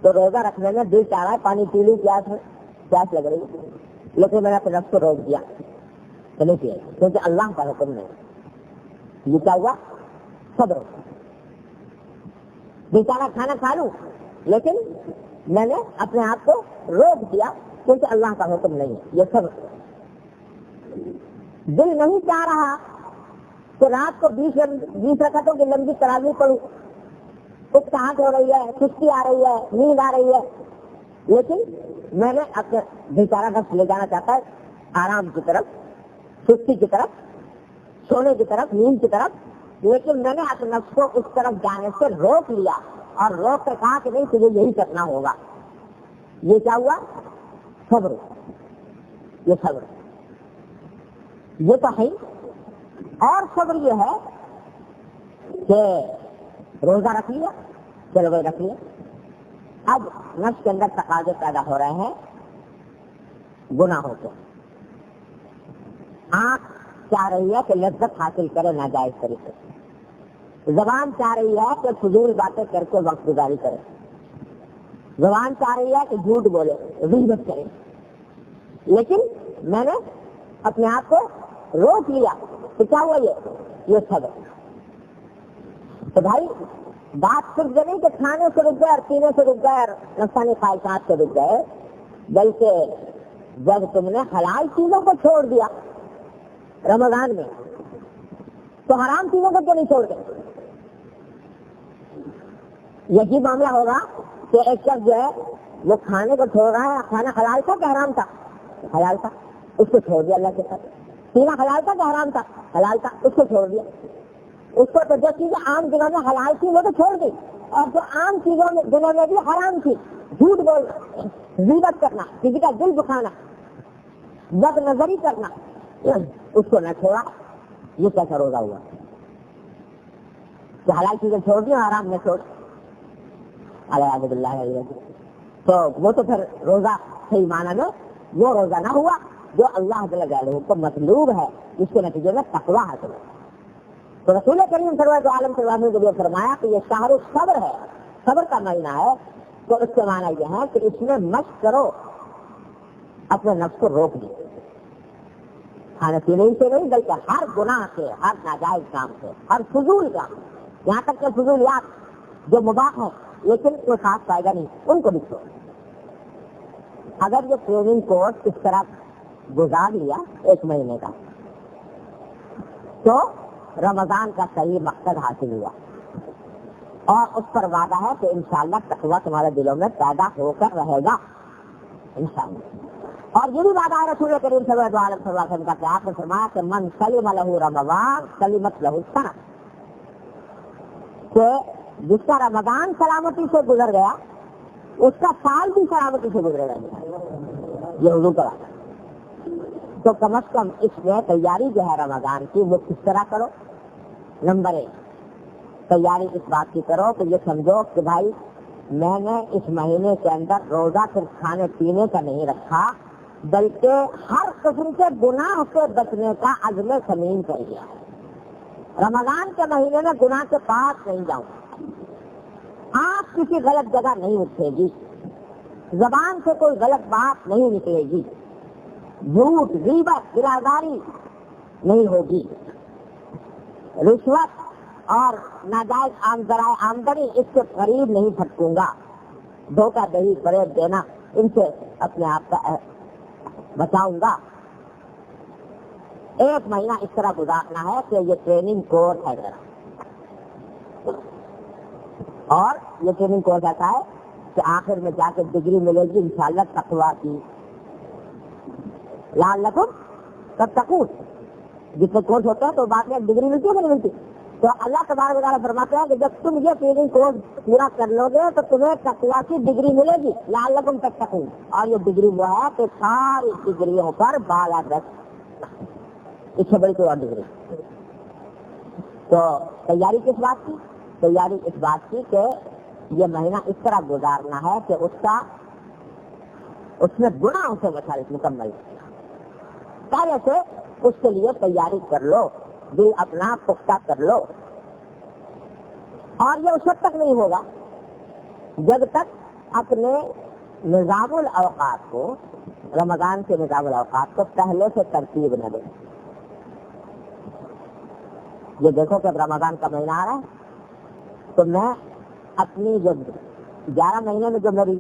تو روزہ رکھنے میں دل چاہ رہا ہے پانی پی لوں, پیاس لگ رہی ہے, لیکن میں نے اپنے نفس کو روک دیا تو نہیں پیا, کیونکہ اللہ کا حکم نہیں. یہ کیا ہوا؟ صبر. بیچارہ کھانا کھا لوں لیکن میں نے اپنے آپ کو روک دیا کیونکہ اللہ کا حکم نہیں ہے. یہ سب دل نہیں چاہ رہا کہ رات کو 20 رکعتوں کی لمبی تراویح پڑھوں, اکتاہٹ ہو رہی ہے, سستی آ رہی ہے, نیند آ رہی ہے, لیکن میں نے اپنے بیچارہ نفس لے جانا چاہتا ہے آرام کی طرف, سستی کی طرف, سونے کی طرف, نیند کی طرف, لیکن میں نے اپنے نفس کو اس طرف جانے سے روک لیا اور روک کر کہا کہ نہیں تجھے یہی کرنا ہوگا. یہ کیا ہوا؟ صبر. یہ صبر یہ تو ہے. اور صبر یہ ہے کہ روزہ رکھ لیا, چلو بھائی رکھ لیا, اب نفس کے اندر تقاضے پیدا ہو رہے ہیں گناہوں کے. آنکھ چاہ رہی ہے کہ لذت حاصل کرے ناجائز طریقے سے, زبان چاہ رہی ہے کہ فضول باتیں کر کے وقت گزاری کرے, زبان چاہ رہی ہے کہ جھوٹ بولے, غیبت کرے, لیکن میں نے اپنے آپ کو روک لیا. تو کیا ہوا؟ یہ صبر. تو بھائی بات صرف یہ نہیں کہ کھانے سے رک گئے اور پینے سے رک گئے اور نفسانی خواہشات سے رک گئے, بلکہ جب تم نے حلال چیزوں کو چھوڑ دیا رمضان میں تو حرام چیزوں کو کیوں نہیں چھوڑ گئے؟ یہی معاملہ ہوگا کہ ایک شخص جو ہے وہ کھانے کو چھوڑ رہا ہے, کھانا حلال تھا کہ حرام تھا؟ حلال تھا, اس کو چھوڑ دیا اللہ کے ساتھ. پینا حلال تھا کہ حرام تھا؟ حلال تھا, اس کو چھوڑ دیا. اس کو تو جو چیزیں عام دنوں میں حلال تھی وہ تو چھوڑ دی, اور جو عام چیزوں میں دنوں میں بھی حرام تھی, جھوٹ بولنا, غیبت کرنا, کسی کا دل دکھانا, بد نظری کرنا, اس کو نہ چھوڑا. یہ کیسا روزہ ہوا کہ حلال چیزیں چھوڑ دی اور حرام نہ چھوڑ؟ الحمد للہ. تو وہ تو پھر روزہ صحیح معنی میں وہ روزہ نہ ہوا جو اللہ جل جلالہ کو مطلوب ہے, اس کے نتیجے میں تقویٰ حاصل ہے. تو رسول کریم صلی اللہ علیہ وسلم نے فرمایا کہ یہ شہر صبر ہے, صبر کا مہینہ ہے. تو اس کے معنی یہ ہے کہ اس میں مشق کرو, اپنے نفس کو روک دو, کھانے پینے سے نہیں بلکہ ہر گناہ سے, ہر ناجائز کام سے, ہر فضول کام, یہاں تک کہ فضولیات جو مباح ہیں لیکن کوئی خاص فائدہ نہیں, ان کو بھی چھوڑو. اگر یہ ٹریننگ کورس اس طرح گزار لیا 1 مہینے کا تو رمضان کا صحیح مقصد حاصل ہوا, اور اس پر وعدہ ہے کہ انشاءاللہ تقویٰ تمہارے دلوں میں پیدا ہو کر رہے گا انشاءاللہ. اور یہ بھی وعدہ ہے رسول کریم صلی اللہ علیہ وسلم کا کہ آپ نے فرمایا کہ من سلم لہ رمضان سلمت لہ السنہ, کہ جس کا رمضان سلامتی سے گزر گیا اس کا سال بھی سلامتی سے گزرے گا. یہ حضور کا وعدہ. تو کم از کم اس میں تیاری جو ہے رمضان کی وہ کس طرح کرو؟ نمبر 1, تیاری اس بات کی کرو کہ یہ سمجھو کہ بھائی میں نے اس مہینے کے اندر روزہ صرف کھانے پینے کا نہیں رکھا بلکہ ہر قسم کے گناہ سے بچنے کا عزم سمیم کر دیا. رمضان کے مہینے میں گناہ کے پاس نہیں جاؤں, آپ کسی غلط جگہ نہیں اٹھے گی, زبان سے کوئی غلط بات نہیں نکلے گی, جھوٹ, غیبت, براداری نہیں ہوگی, رشوت اور ناجائز ذرائع آمدنی اس کے قریب نہیں پھٹکوں گا, دھوکہ دہی, فریب دینا, ان سے اپنے آپ کا بچاؤں گا. 1 مہینہ اس طرح گزارنا ہے کہ یہ ٹریننگ کورس ہے ذرا, اور یہ ٹریننگ کورس ایسا ہے کہ آخر میں جا کے ڈگری ملے گی انشاءاللہ تقویٰ کی. لعلکم تتقون, جتنے کورس ہوتے ہیں تو بعد میں ڈگری ملتی ہے کہ نہیں ملتی؟ تو اللہ تبارک و تعالیٰ فرماتے ہیں کہ جب تم یہ ٹریننگ کورس پورا کر لو گے تو تمہیں تقویٰ کی ڈگری ملے گی, لعلکم تتقون. اور یہ ڈگری وہ ہے کہ ساری ڈگریوں پر بالا دست, اس سے بڑی کوئی اور ڈگری. تو تیاری کس بات کی؟ تیاری اس بات کی کہ یہ مہینہ اس طرح گزارنا ہے کہ اس میں گناہوں سے بچانا مکمل. پہلے سے اس کے لیے تیاری کر لو, دل اپنا پختہ کر لو. اور یہ اس وقت تک نہیں ہوگا جب تک اپنے نظام الاوقات کو, رمضان کے نظام الاوقات کو پہلے سے ترتیب نہ دیں. یہ دیکھو کہ اب رمضان کا مہینہ آ رہا ہے تو میں اپنی جو 11 مہینے میں جو میری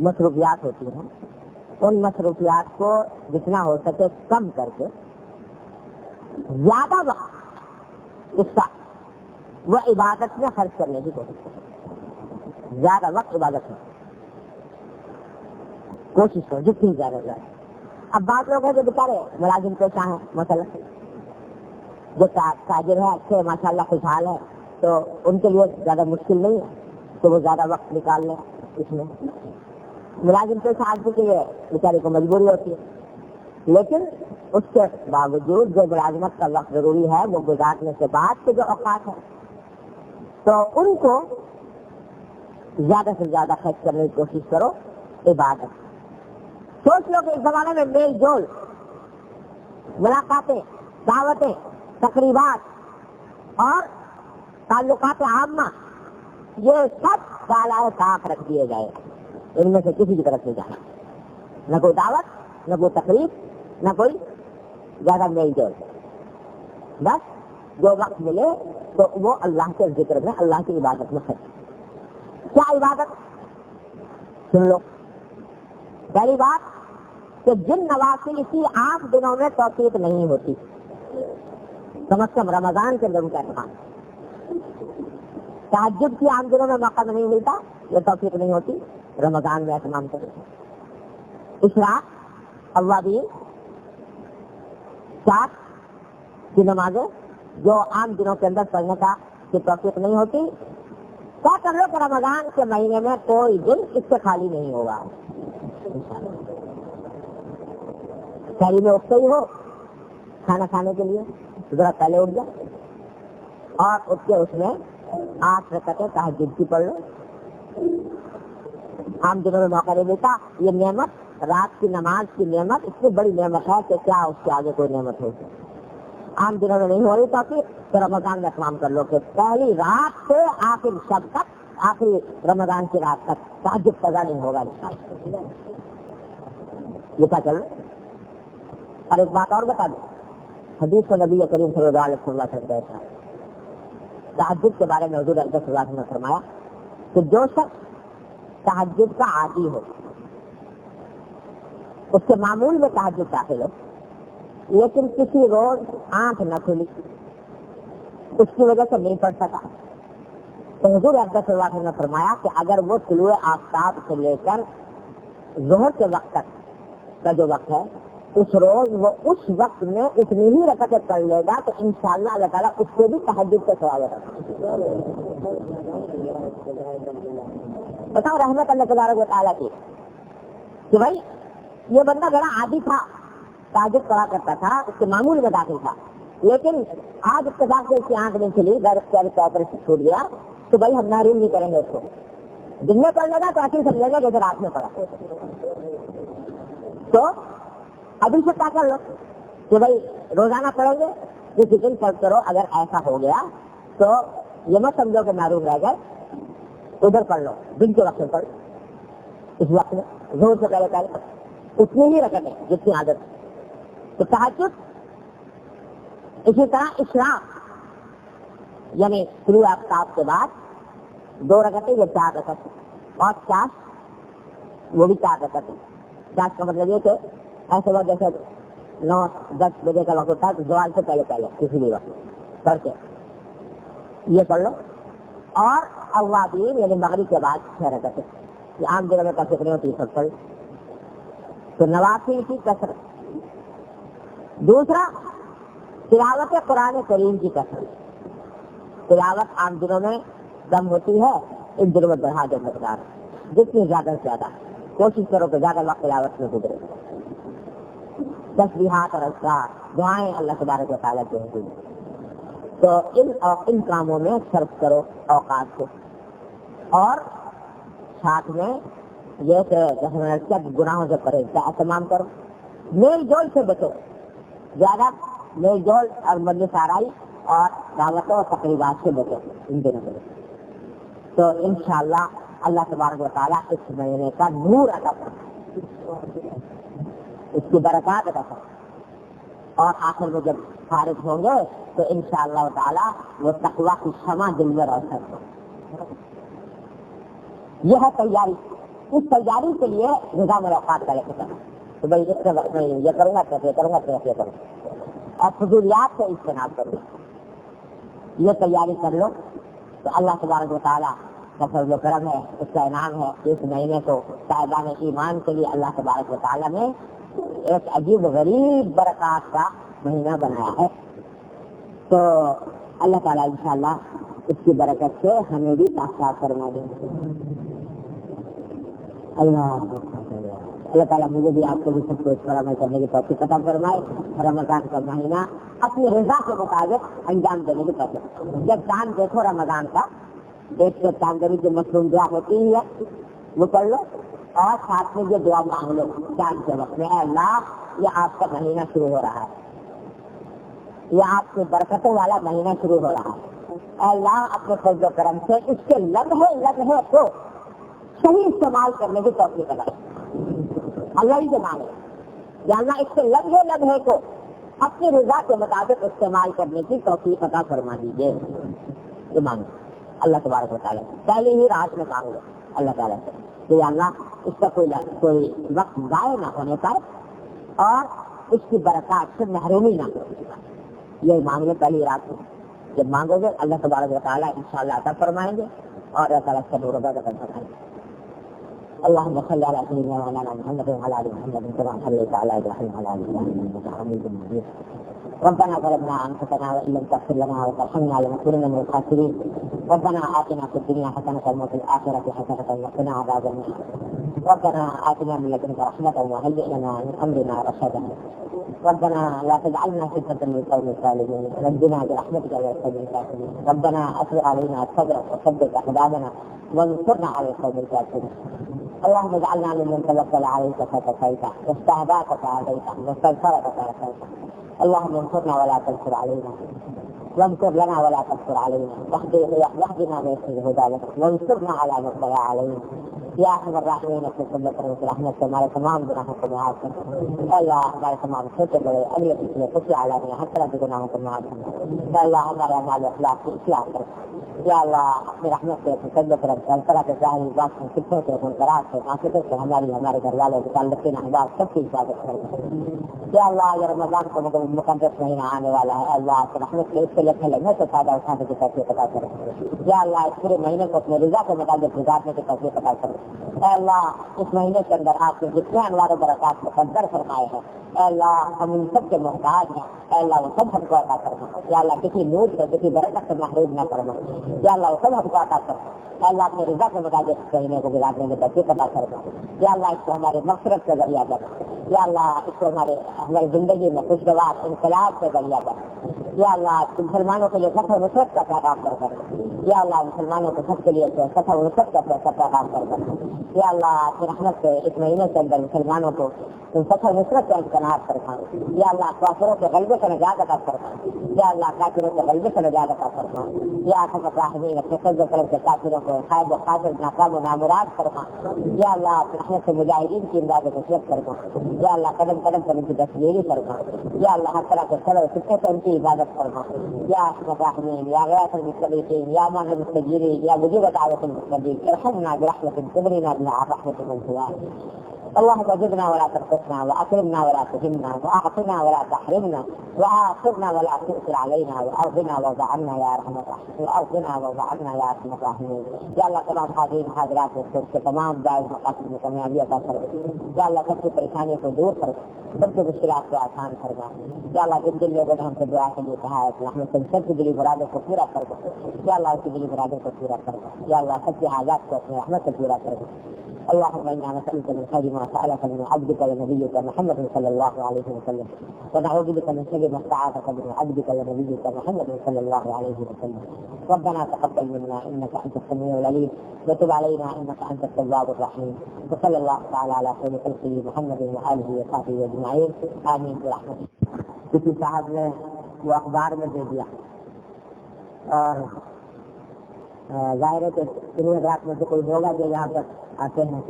مصروفیات ہوتی ہیں ان مصروفیات کو جتنا ہو سکے کم کر کے زیادہ وقت اس کا وہ عبادت میں خرچ کرنے کی کوشش کریں. زیادہ وقت عبادت میں کوشش کرو جتنی زیادہ زیادہ. اب بات لوگ ہیں جو بیچارے ملازم پیشہ ہیں مثلا جو تاجر ہے اچھے ماشاء اللہ خوشحال ہے تو ان کے لیے زیادہ مشکل نہیں ہے کہ وہ زیادہ وقت نکال لیں. اس میں ملازم پیشہ آدمی کے لیے بیچارے کو مجبوری ہوتی ہے لیکن اس کے باوجود جو ملازمت کا وقت ضروری ہے وہ گزارنے کے بعد کے جو اوقات ہیں تو ان کو زیادہ سے زیادہ خرچ کرنے کی کوشش کرو عبادت. سوچ لو کہ اس زمانے میں میل جول ملاقاتیں دعوتیں تقریبات اور تعلقات عامہ یہ سب بالائے طاق رکھ دیے گئے. ان میں سے کسی کی طرف نہیں جانا, نہ کوئی دعوت نہ کوئی تقریب نہ کوئی زیادہ میل جول. بس جو وقت ملے تو وہ اللہ کے ذکر میں اللہ کی عبادت میں خرچ. کیا عبادت سن لو. پہلی بات کہ جن نوافل کی عام دنوں میں توفیق نہیں ہوتی کم از کم رمضان کے اندر ان کا اہتمام. تہجد کی عام دنوں میں موقع نہیں ملتا یہ توفیق نہیں ہوتی رمضان میں اہتمام کرے. اشراق اوابین سات کی نمازیں جو عام دنوں کے اندر پڑھنے کا کی توفیق نہیں ہوتی کیا کر لو کہ رمضان کے مہینے میں کوئی دن اس سے خالی نہیں ہوگا. شہری میں اٹھتے ہی ہو کھانا کھانے کے لیے ذرا پہلے اٹھ جائے اور اٹھ کے اس میں 8 رکعتیں تہجد کی پڑھ لو. عام دنوں میں موقع نہیں ملتا. یہ نعمت رات کی نماز کی نعمت اتنی بڑی نعمت ہے کہ کیا اس کے آگے کوئی نعمت ہوتی. عام دنوں میں نہیں ہو رہی تو رمضان میں اہتمام کر لو کہ پہلی رات سے آخر شب تک آخری رمضان کی رات تک تہجد قضا نہیں ہوگا. یہ کیا چل رہا. اور ایک بات اور بتا دوں حدیث کو نبی کریم صلی اللہ علیہ وسلم کہتا ہے تہجد کے بارے میں حضور اقدس صلی اللہ علیہ وسلم نے فرمایا کہ جو شخص تہجد کا عادی ہو اس کے معمول میں تہجد داخل ہو لیکن کسی روز آنکھ نہ کھلی اس کی وجہ سے نہیں پڑھ سکا تو حضور اقدس صلی اللہ علیہ وسلم نے فرمایا کہ اگر وہ طلوع آفتاب سے لے کر ظہر کے وقت تک کا جو وقت ہے اس روز وہ اس وقت میں اتنی ہی رکعتیں پڑھ لے گا تو انشاءاللہ اللہ تعالیٰ اس کو بھی تہجد کا ثواب عطا. بتاؤ رحمت اللہ تبارک و تعالیٰ کی کہ بھائی یہ بندہ بڑا عادی تھا تہجد پڑھا کرتا تھا اس کے معمول میں داخل تھا لیکن آج اتفاق سے اس کی آنکھ نہیں کھلی غیر اختیاری طور پر چھوٹ گیا تو بھائی ہم محروم نہیں کریں گے اس کو. دن میں پڑھ لے گا تو ایسے سمجھے گا جیسے رات میں پڑھا. تو ابھی سے کیا کر لو کہ بھائی روزانہ پڑھیں گے کسی دن پڑھ کرو. اگر ایسا ہو گیا تو یہ مت سمجھو کہ محروم رہ گئے ادھر پڑھ لو دن کے وقت میں پڑھ اس وقت میں زور سے پہلے پہلے اتنی ہی رکعتیں جتنی عادت. تو تہجد اسی طرح اشراق یعنی طلوع آفتاب کے بعد 2 رکعتیں یا 4 رکعتیں اور چاش وہ بھی 4 رکعتیں. چاش کا مطلب یہ کہ ایسے وقت جیسے 9-10 بجے کا وقت ہوتا ہے تو زوال سے پہلے پہلے کسی بھی وقت پڑھ کے یہ پڑھ لو. اور اوابین یعنی مغرب کے بعد 6 رکعتیں یہ عام جگہ میں توفیق نہیں ہوتی سب پڑھ. تو نوافل کی کثرت. دوسرا تلاوت قرآن کریم کی کثرت. تلاوت عام دنوں میں کم ہوتی ہے ان دنوں میں بڑھا دو مقدار جتنی زیادہ سے زیادہ کوشش کرو کہ زیادہ وقت تلاوت میں گزرے. تسبیحات اور اذکار دعائیں اللہ تبارک و تعالیٰ کے حضور تو ان کاموں میں صرف کرو اوقات کو. اور ساتھ میں یہ کہ گناہوں سے پرہیز کا اہتمام کرو. میل جول سے بچو. زیادہ میل جول اور مجلس آرائی اور دعوتوں اور تقریبات سے بچو ان دنوں میں. تو انشاءاللہ اللہ تبارک و تعالیٰ اس مہینے کا نور عطا فرمائے اس کی برکات عطا فرمائے اور آخر میں جب فارغ ہوں گے تو انشاءاللہ تعالیٰ وہ تقویٰ کی شمع دل میں روشن ہو. یہ ہے تیاری. اس تیاری کے لیے نظام الاوقات کا لکھنا تو بھائی اس کے وقت میں یہ کروں گا کیسے کروں گا کیسے کروں گا, اور فضولیات سے اجتناب کروں گا. یہ تیاری کر لو تو اللہ تبارک و تعالیٰ کا فضل و کرم ہے, اس کا انعام ہے کہ اس مہینے کو صاحبان ایمان کے لیے اللہ تبارک و تعالیٰ نے ایک عجیب غریب برکات کا مہینہ بنایا ہے. تو اللہ تعالیٰ انشاءاللہ اس کی برکت سے ہمیں بھی ساتھ فرما دیں. اللہ تعالیٰ مجھے بھی آپ کو بھی سب کو اس پر عمل کرنے کی توفیق عطا فرمائے. رمضان کا مہینہ اپنی رضا کے مطابق انجام دینے کی توفیق. جب چاند دیکھو رمضان کا, دیکھ کے چاندنی کی مصروف دعا ہوتی ہے وہ پڑھ لو, اور ساتھ میں یہ دعا مانگ لو چاند کے وقت میں, اے اللہ یہ آپ کا مہینہ شروع ہو رہا ہے, یہ آپ کی برکتوں والا مہینہ شروع ہو رہا ہے. اے اللہ اپنے فضل و کرم سے اس کے لمحے کو صحیح استعمال کرنے کی توفیق عطا. اللہ ہی سے مانگے یا اللہ اس کے لمحے کو اپنی رضا کے مطابق استعمال کرنے کی توفیق عطا فرما دیجیے. یہ مانگو اللہ تبارک و تعالیٰ, پہلے ہی رات میں مانگ لو اللہ تعالیٰ سے کہ یا اللہ اس کا کوئی وقت ضائع نہ ہونے پائے اور اس کی برکات سے محرومی نہ ہو. یہ مانگ لو پہلی رات میں. جب مانگو گے اللہ تبارک و تعالیٰ انشاءاللہ عطا فرمائیں گے اور اللہ تعالیٰ سے دور عطا فرمائیں گے. اللهم صل على سيدنا مولانا محمد وعلى ال محمد كما صليت على ابراهيم وعلى ال ابراهيم انك حميد مجيد. ربنا ظلمنا انفسنا وان لم تغفر لنا وترحمنا لنكونن من الخاسرين. ربنا آتنا في الدنيا حسنة وفي الآخرة حسنة وقنا عذاب النار. ربنا آتنا من لدنك رحمة وهيئ لنا من امرنا رشدا. ربنا لا تجعلنا فتنة للقوم الظالمين ونجنا برحمتك من القوم الكافرين. ربنا افرغ علينا صبرا وثبت اقدامنا وانصرنا على القوم الكافرين. اللهم اجعلنا ممن توكل عليك فكفيته واستهداك فهديته واستغفرك فغفرته. اللهم انصرنا ولا تنصر علينا وانصر لنا ولا تنصر علينا واهدنا بيسر الهدى لك وانصرنا على من بغى علينا. یا ارحم الراحمین اپنے قبل کرم سے رحمت سے ہمارے تمام گناہوں کو معاف کر. اللہ ہمارے تمام چھوٹے بڑے اگلے پچھلے خوشی عالمی ہر طرح کے گناہوں کو معاف کر. اللہ ہمارے اعمال اخلاق کی اصلاح کر. یا اللہ اپنی رحمت سے اپنے قبل کرم سے ہر طرح کے ظاہری باطنی فکروں سے منکرات سے معصیتوں سے ہمارے گھر والوں کے تعلقین احباب سب کی حفاظت کر. یا اللہ یہ رمضان کو مقدس مہینہ آنے والا ہے, اللہ کی رحمت سے اس کے لکھے لگنے سے فائدہ اٹھانے کی توفیق عطا کرے. یا اللہ اس پورے مہینے کو اپنے رضا کے مطابق گزارنے کی توفیق عطا کرے. اے اللہ اس مہینے کے اندر آپ کے جتنے انوار و برکات مقدر فرمائے ہیں, اے اللہ ہم ان سب کے محتاج ہیں. اے اللہ وہ سب ہم کو عطا کرنا. یا اللہ کسی نور سے کسی برکت سے محروم نہ کرنا. یا اللہ وہ سب ہم کو عطا کرنا. اے اللہ اپنے رضا کے مطابق اس مہینے کو گزارنے کی توفیق عطا کرنا. یا اللہ اس کو ہمارے مغفرت کا ذریعہ بنا. یا اللہ اس کو ہماری زندگی میں خوشگوار انقلاب کا ذریعہ بنا. یا اللہ مسلمانوں کے لیے فتح و نصرت کا پیغام کر کر. یا اللہ مسلمانوں کو سب کے لیے فتح و نصرت کا پیغام کر کر. یا اللہ اپنی رحمت سے اس مہینے کے اندر مسلمانوں کو فتح و نصرت کا امکانات فرما. یا اللہ کافروں کے غلبے سے نجات عطا فرما. یا اللہ کافروں کے غلبے سے نجات عطا فرما. یا ارحم الراحمین اپنے فضل و کرم سے کافروں کو خائب و خاطر ناکام و نامراد فرما. یا اللہ اپنی رحمت سے مجاہدین کی امداد و نصرت فرما. یا اللہ قدم قدم پر ان کی دستگیری فرما. یا اللہ ہر طرح کے سڑے سکے سے ان کی عبادت فرما. یا ارحم الراحمین یا غیاث المستغیثین یا مان المستجیرین یا مجیب دعوت المستجیب ارحمنا برحمت تغنینا بها رحمت من سواک. اللهم زدنا ولا تنقصنا واكرمنا ولا تهنا واعطنا ولا تحرمنا وآخرنا ولا تؤثر علينا وارضنا وارض عنا يا ارحم الراحمين وارضنا وارض عنا يا ارحم الراحمين. یا اللہ تمام حاضرین حاضرات کے تمام دائز مقاصد میں کامیابی عطا فرما. یا اللہ سب کی پریشانیوں کو دور کر, سب کی مشکلات کو آسان فرما. یا اللہ جن دل لوگوں نے ہم سے دعا کے لیے کہا ہے کہ ہم سب کی دلی مرادوں کو پورا کر دو. یا اللہ اس کی دلی مرادوں کو پورا کر دو. یا اللہ سب کی حاجات کو اپنے رحمت سے پورا کر دو. اللهم انا نسألك من خير ما سألك من عبدك ونبيك محمد صلى الله عليه وسلم ونعوذ بك من شر ما استعاذك من عبدك ونبيك محمد صلى الله عليه وسلم. ربنا تقبل منا انك انت السميع العليم وتب علينا انك انت التواب الرحيم. وصلى الله تعالى على خير خلقه محمد وآله وصحبه اجمعين آمين برحمتك. کسی صاحب نے وہ اخبار میں دے دیا اور ظاہر ہے کہ انہیں رات میں سے کوئی ہوگا جو یہاں پر آتے ہیں,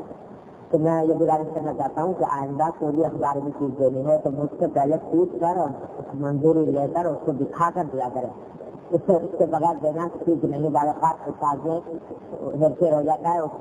تو میں یہ گزارش کرنا چاہتا ہوں کہ آئندہ کوئی اخبار میں چیز دینی ہے تو مجھ سے پہلے پوچھ کر اور منظوری لے کر اس کو دکھا کر دیا کرے. اس کے بغیر دینا ٹھیک نہیں. بعض اوقات استاد میں ہیر پھیر ہو جاتا ہے. اس کی